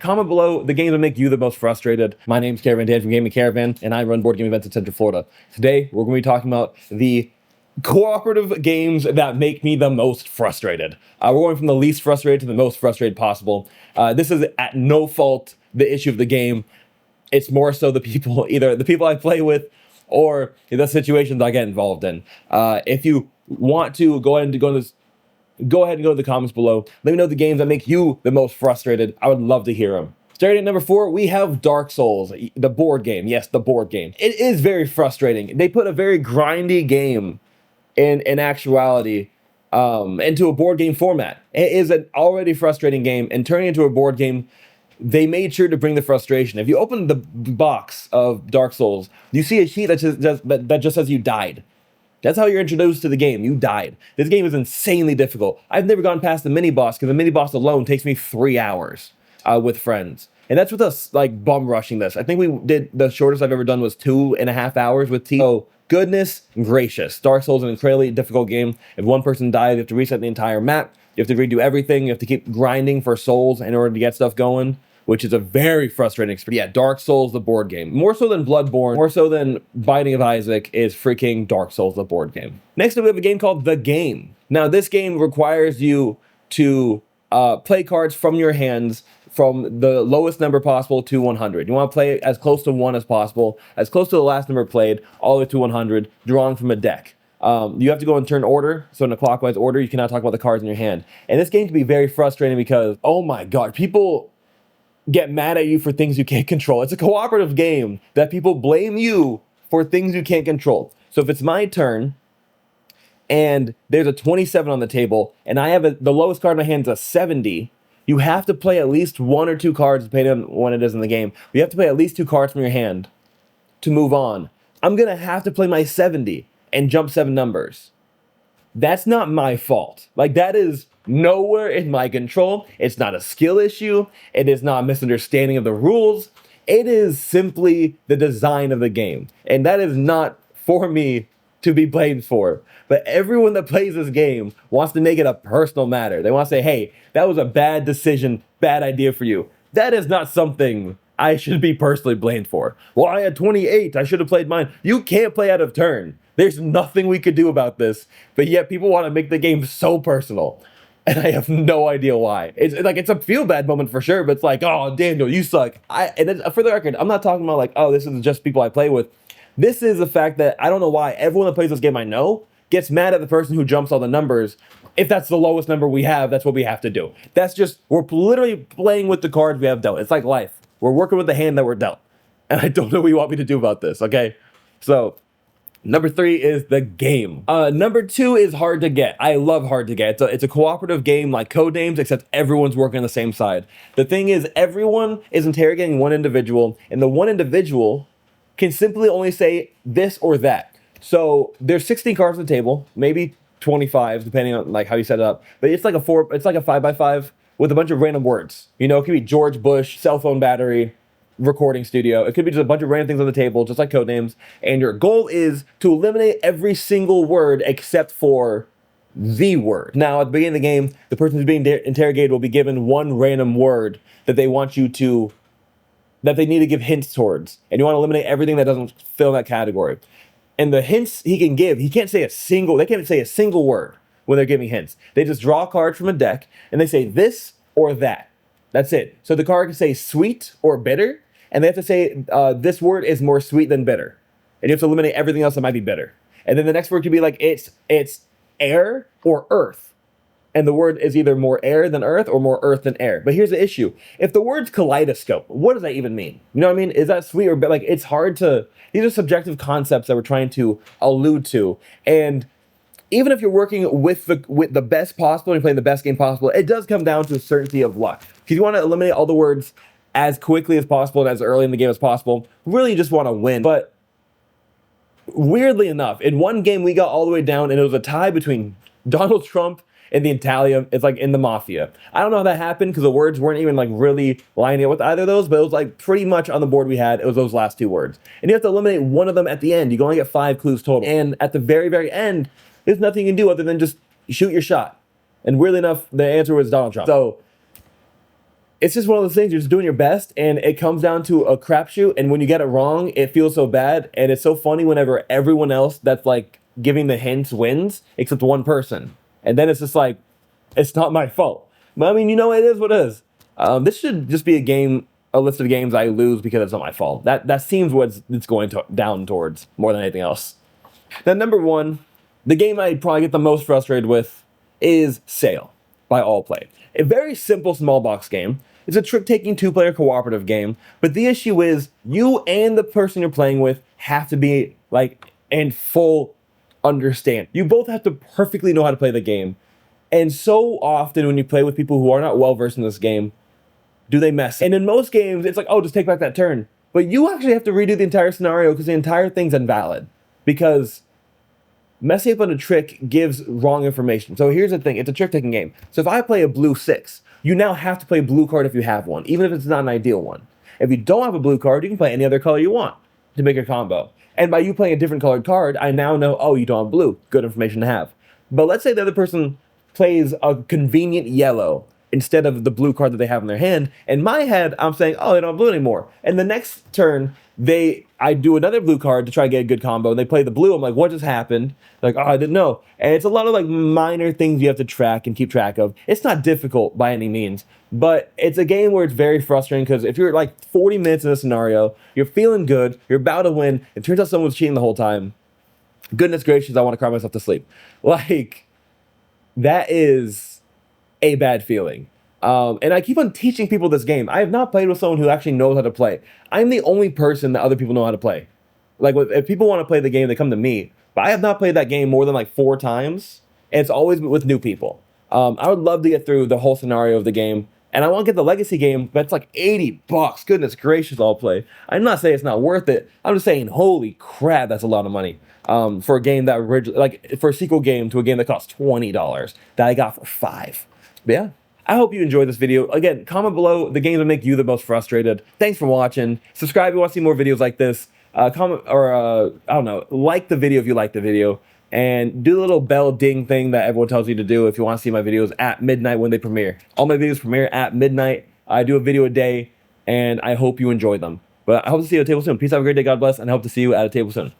Comment below the games that make you the most frustrated. My name's Caravan Dan from Gaming Caravan, and I run board game events in Central Florida. Today, we're going to be talking about the cooperative games that make me the most frustrated. We're going from the least frustrated to the most frustrated possible. This is at no fault the issue of the game. It's more so the people, either the people I play with or the situations I get involved in. If you want to go ahead and go to the comments below. Let me know the games that make you the most frustrated. I would love to hear them. Starting at number 4, we have Dark Souls, the board game. Yes, the board game. It is very frustrating. They put a very grindy game in actuality into a board game format. It is an already frustrating game, and turning it into a board game, they made sure to bring the frustration. If you open the box of Dark Souls, you see a sheet that just says you died. That's how you're introduced to the game. You died. This game is insanely difficult. I've never gone past the mini boss because the mini boss alone takes me 3 hours with friends. And that's with us like bum rushing this. I think we did the shortest I've ever done was 2.5 hours with T. So goodness gracious. Dark Souls is an incredibly difficult game. If one person dies, you have to reset the entire map. You have to redo everything. You have to keep grinding for souls in order to get stuff going, which is a very frustrating experience. Yeah, Dark Souls, the board game. More so than Bloodborne, more so than Binding of Isaac, is freaking Dark Souls, the board game. Next up, we have a game called The Game. Now, this game requires you to play cards from your hands from the lowest number possible to 100. You want to play as close to 1 as possible, as close to the last number played, all the way to 100, drawn from a deck. You have to go in turn order, so in a clockwise order. You cannot talk about the cards in your hand. And this game can be very frustrating because, oh my god, people get mad at you for things you can't control. It's a cooperative game that people blame you for things you can't control. So if it's my turn and there's a 27 on the table and I have the lowest card in my hand is a 70, you have to play at least 1 or 2 cards, depending on when it is in the game. You have to play at least 2 cards from your hand to move on. I'm going to have to play my 70 and jump 7 numbers. That's not my fault. Like, that is nowhere in my control. It's not a skill issue. It is not a misunderstanding of the rules. It is simply the design of the game. And that is not for me to be blamed for. But everyone that plays this game wants to make it a personal matter. They want to say, hey, that was a bad decision, bad idea for you. That is not something I should be personally blamed for. Well, I had 28. I should have played mine. You can't play out of turn. There's nothing we could do about this, but yet people want to make the game so personal, and I have no idea why. It's a feel-bad moment for sure, but it's like, oh, Daniel, you suck. And then, for the record, I'm not talking about like, oh, this is just people I play with. This is the fact that I don't know why everyone that plays this game I know gets mad at the person who jumps all the numbers. If that's the lowest number we have, that's what we have to do. That's just, we're literally playing with the cards we have dealt. It's like life. We're working with the hand that we're dealt. And I don't know what you want me to do about this, okay? So, number 3 is The Game. Number 2 is Hard to Get. I love Hard to Get. It's a cooperative game like Codenames, except everyone's working on the same side. The thing is, everyone is interrogating one individual, and the one individual can simply only say this or that. So there's 16 cards on the table, maybe 25, depending on like how you set it up. But it's like a 5x5 with a bunch of random words. You know, it could be George Bush, cell phone battery, recording studio. It could be just a bunch of random things on the table, just like Codenames. And your goal is to eliminate every single word except for the word. Now, at the beginning of the game, the person who's being interrogated will be given one random word that they want you to, that they need to give hints towards. And you want to eliminate everything that doesn't fill that category. And the hints he can give, they can't say a single word when they're giving hints. They just draw cards from a deck and they say this or that. That's it. So the card can say sweet or bitter, and they have to say this word is more sweet than bitter. And you have to eliminate everything else that might be bitter. And then the next word could be like it's air or earth. And the word is either more air than earth or more earth than air. But here's the issue. If the word's kaleidoscope, what does that even mean? You know what I mean? Is that sweet or like it's hard to, these are subjective concepts that we're trying to allude to. And even if you're working with the best possible and you're playing the best game possible, it does come down to a certainty of luck. Because you want to eliminate all the words as quickly as possible and as early in the game as possible. Really, you just want to win. But weirdly enough, in one game we got all the way down and it was a tie between Donald Trump and the Italian. It's like in the Mafia. I don't know how that happened because the words weren't even like really lining up with either of those, but it was like pretty much on the board we had, it was those last 2 words. And you have to eliminate one of them at the end. You can only get 5 clues total. And at the very, very end, there's nothing you can do other than just shoot your shot. And weirdly enough, the answer was Donald Trump. So it's just one of those things. You're just doing your best, and it comes down to a crapshoot. And when you get it wrong, it feels so bad. And it's so funny whenever everyone else that's like giving the hints wins, except one person. And then it's just like, it's not my fault. But I mean, it is what it is. This should just be a list of games I lose because it's not my fault. That seems what it's going down towards more than anything else. Then number one, the game I probably get the most frustrated with is Sail by Allplay. A very simple small box game. It's a trick-taking two-player cooperative game, but the issue is you and the person you're playing with have to be like in full understand. You both have to perfectly know how to play the game. And so often when you play with people who are not well-versed in this game, do they mess? And in most games, it's like, oh, just take back that turn. But you actually have to redo the entire scenario because the entire thing's invalid. Because messing up on a trick gives wrong information. So here's the thing, it's a trick-taking game. So if I play a blue 6, you now have to play a blue card if you have one, even if it's not an ideal one. If you don't have a blue card, you can play any other color you want to make a combo. And by you playing a different colored card, I now know, oh, you don't have blue. Good information to have. But let's say the other person plays a convenient yellow instead of the blue card that they have in their hand. In my head, I'm saying, oh, they don't have blue anymore. And the next turn, I do another blue card to try to get a good combo, and they play the blue. I'm like, what just happened? Like, oh, I didn't know. And it's a lot of like minor things you have to track and keep track of. It's not difficult by any means, but it's a game where it's very frustrating because if you're like 40 minutes in a scenario, you're feeling good, you're about to win, it turns out someone was cheating the whole time. Goodness gracious, I want to cry myself to sleep. Like, that is a bad feeling. And I keep on teaching people this game. I have not played with someone who actually knows how to play. I'm the only person that other people know how to play. Like, if people want to play the game, they come to me. But I have not played that game more than like 4 times. And it's always with new people. I would love to get through the whole scenario of the game. And I want to get the legacy game, but it's like $80. Goodness gracious, Allplay. I'm not saying it's not worth it. I'm just saying, holy crap, that's a lot of money. For a game that originally, like for a sequel game to a game that cost $20 that I got for $5. But yeah. I hope you enjoyed this video. Again, comment below the games that make you the most frustrated. Thanks for watching. Subscribe if you want to see more videos like this. Comment or, I don't know, like the video if you like the video. And do the little bell ding thing that everyone tells you to do if you want to see my videos at midnight when they premiere. All my videos premiere at midnight. I do a video a day, and I hope you enjoy them. But I hope to see you at a table soon. Peace, have a great day, God bless, and I hope to see you at a table soon.